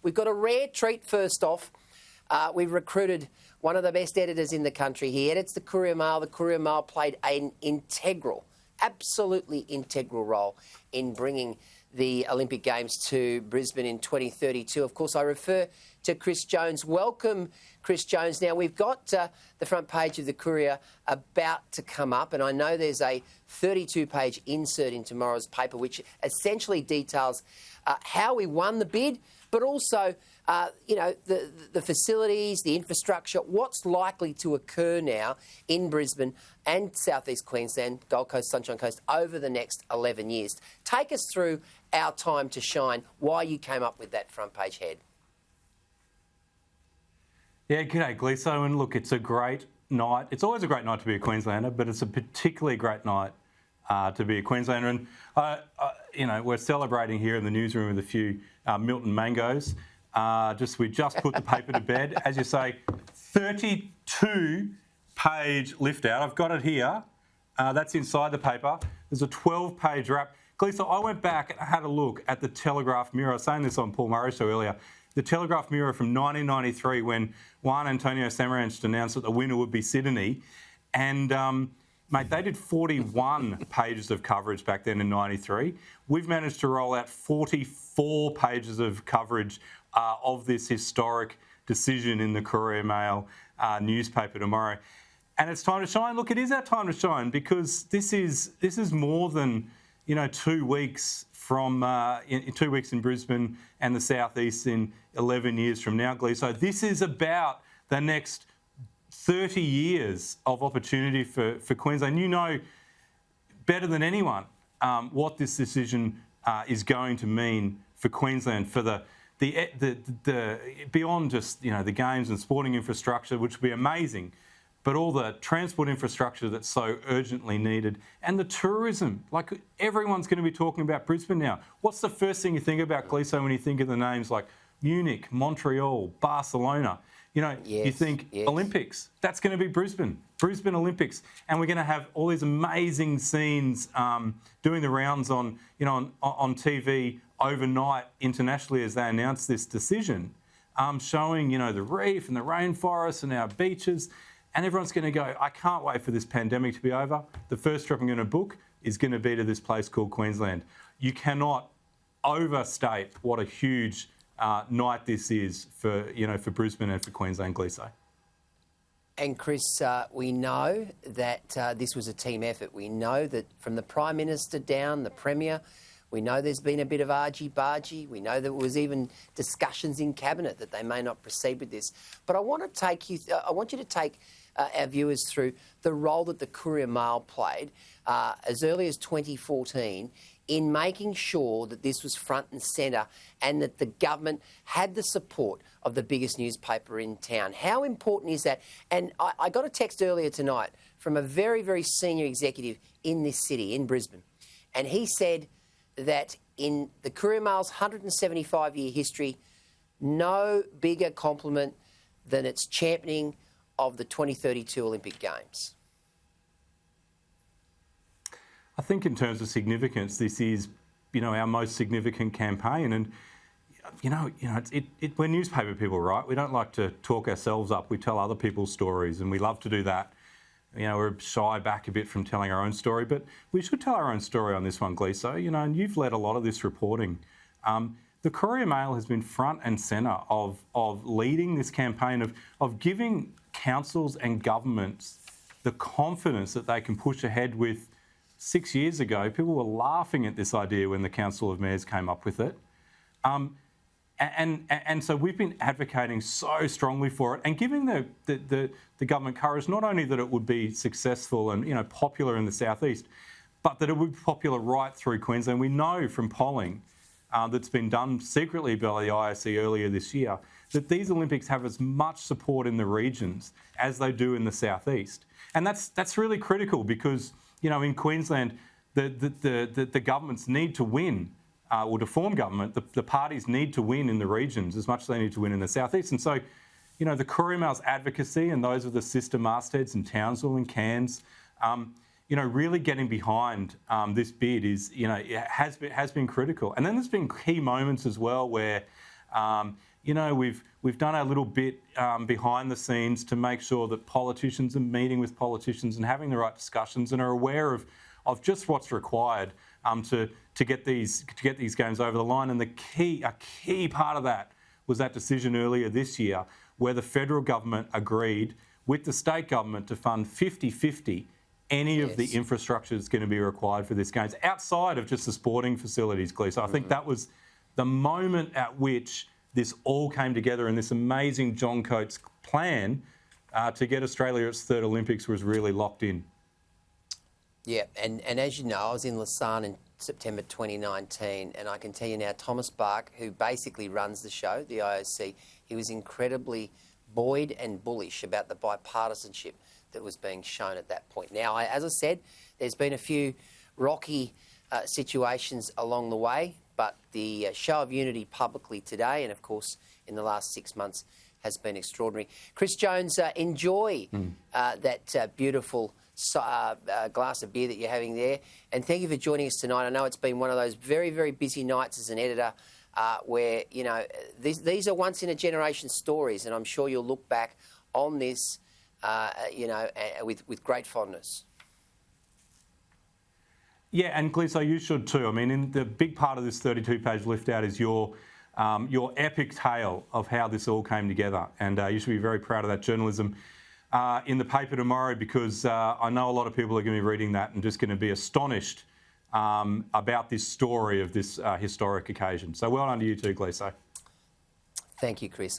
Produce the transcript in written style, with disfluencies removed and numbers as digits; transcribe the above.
We've got a rare treat first off. We've recruited one of the best editors in the country. He edits the Courier-Mail. The Courier-Mail played an absolutely integral role in bringing the Olympic Games to Brisbane in 2032. Of course, I refer to Chris Jones. Welcome, Chris Jones. Now, we've got the front page of the Courier about to come up, and I know there's a 32-page insert in tomorrow's paper which essentially details how we won the bid, but also, the facilities, the infrastructure, what's likely to occur now in Brisbane and southeast Queensland, Gold Coast, Sunshine Coast, over the next 11 years. Take us through our time to shine, why you came up with that front page head. Yeah, g'day, Gleeson. And look, it's a great night. It's always a great night to be a Queenslander, but it's a particularly great night to be a Queenslander. And, we're celebrating here in the newsroom with a few Milton mangoes. We just put the paper to bed. As you say, 32-page lift out. I've got it here. That's inside the paper. There's a 12-page wrap. Gleeson, I went back and had a look at the Telegraph Mirror. I was saying this on Paul Murray's show earlier. The Telegraph Mirror from 1993, when Juan Antonio Samaranch announced that the winner would be Sydney. And, mate, they did 41 pages of coverage back then in 93. We've managed to roll out 44 pages of coverage of this historic decision in the Courier-Mail newspaper tomorrow. And it's time to shine. Look, it is our time to shine, because this is more than 2 weeks from 2 weeks in Brisbane and the southeast in 11 years from now, Glee. So this is about the next 30 years of opportunity for Queensland. You know better than anyone what this decision is going to mean for Queensland, for the beyond just the games and sporting infrastructure, which will be amazing, but all the transport infrastructure that's so urgently needed, and the tourism. Like, everyone's going to be talking about Brisbane now. What's the first thing you think about, Gleeson, when you think of the names like Munich, Montreal, Barcelona? You think Olympics. That's going to be Brisbane Olympics, and we're going to have all these amazing scenes doing the rounds on TV overnight internationally as they announce this decision, showing the reef and the rainforest and our beaches. And everyone's going to go, I can't wait for this pandemic to be over. The first trip I'm going to book is going to be to this place called Queensland. You cannot overstate what a huge night this is for Brisbane and for Queensland, Gleeson. And Chris, we know that this was a team effort. We know that from the Prime Minister down, the Premier, we know there's been a bit of argy-bargy. We know there was even discussions in Cabinet that they may not proceed with this. But I want you to take our viewers through the role that the Courier-Mail played as early as 2014 in making sure that this was front and centre and that the government had the support of the biggest newspaper in town. How important is that? And I got a text earlier tonight from a very, very senior executive in this city, in Brisbane, and he said that in the Courier-Mail's 175-year history, no bigger compliment than its championing of the 2032 Olympic Games. I think in terms of significance, this is, our most significant campaign. And, we're newspaper people, right? We don't like to talk ourselves up. We tell other people's stories, and we love to do that. We're shy back a bit from telling our own story, but we should tell our own story on this one, Gleeson. And you've led a lot of this reporting. The Courier-Mail has been front and centre of leading this campaign of giving councils and governments the confidence that they can push ahead with. 6 years ago, people were laughing at this idea when the Council of Mayors came up with it. And so we've been advocating so strongly for it and giving the government courage, not only that it would be successful and popular in the southeast, but that it would be popular right through Queensland. We know from polling that's been done secretly by the ISC earlier this year that these Olympics have as much support in the regions as they do in the southeast. And that's really critical, because in Queensland, the governments need to win, or to form government, the parties need to win in the regions as much as they need to win in the southeast. And so, the Courier-Mail's advocacy and those of the sister mastheads in Townsville and Cairns, really getting behind this bid is, it has been critical. And then there's been key moments as well where, you know, we've done our little bit behind the scenes to make sure that politicians are meeting with politicians and having the right discussions and are aware of just what's required to get these games over the line. And a key part of that was that decision earlier this year where the federal government agreed with the state government to fund 50-50 any of the infrastructure that's going to be required for this games, outside of just the sporting facilities, Glee. So I think that was the moment at which this all came together, and this amazing John Coates plan to get Australia its third Olympics was really locked in. Yeah, and as you know, I was in Lausanne in September 2019, and I can tell you now, Thomas Bach, who basically runs the show, the IOC, he was incredibly buoyed and bullish about the bipartisanship that was being shown at that point. Now, as I said, there's been a few rocky situations along the way, but the show of unity publicly today, and of course in the last 6 months, has been extraordinary. Chris Jones, enjoy that beautiful glass of beer that you're having there, and thank you for joining us tonight. I know it's been one of those very, very busy nights as an editor where, you know, these are once-in-a-generation stories, and I'm sure you'll look back on this, you know, with great fondness. Yeah, and Gleeso, you should too. I mean, the big part of this 32-page lift-out is your epic tale of how this all came together, and you should be very proud of that journalism in the paper tomorrow, because I know a lot of people are going to be reading that and just going to be astonished about this story of this historic occasion. So well done to you too, Gleeso. Thank you, Chris.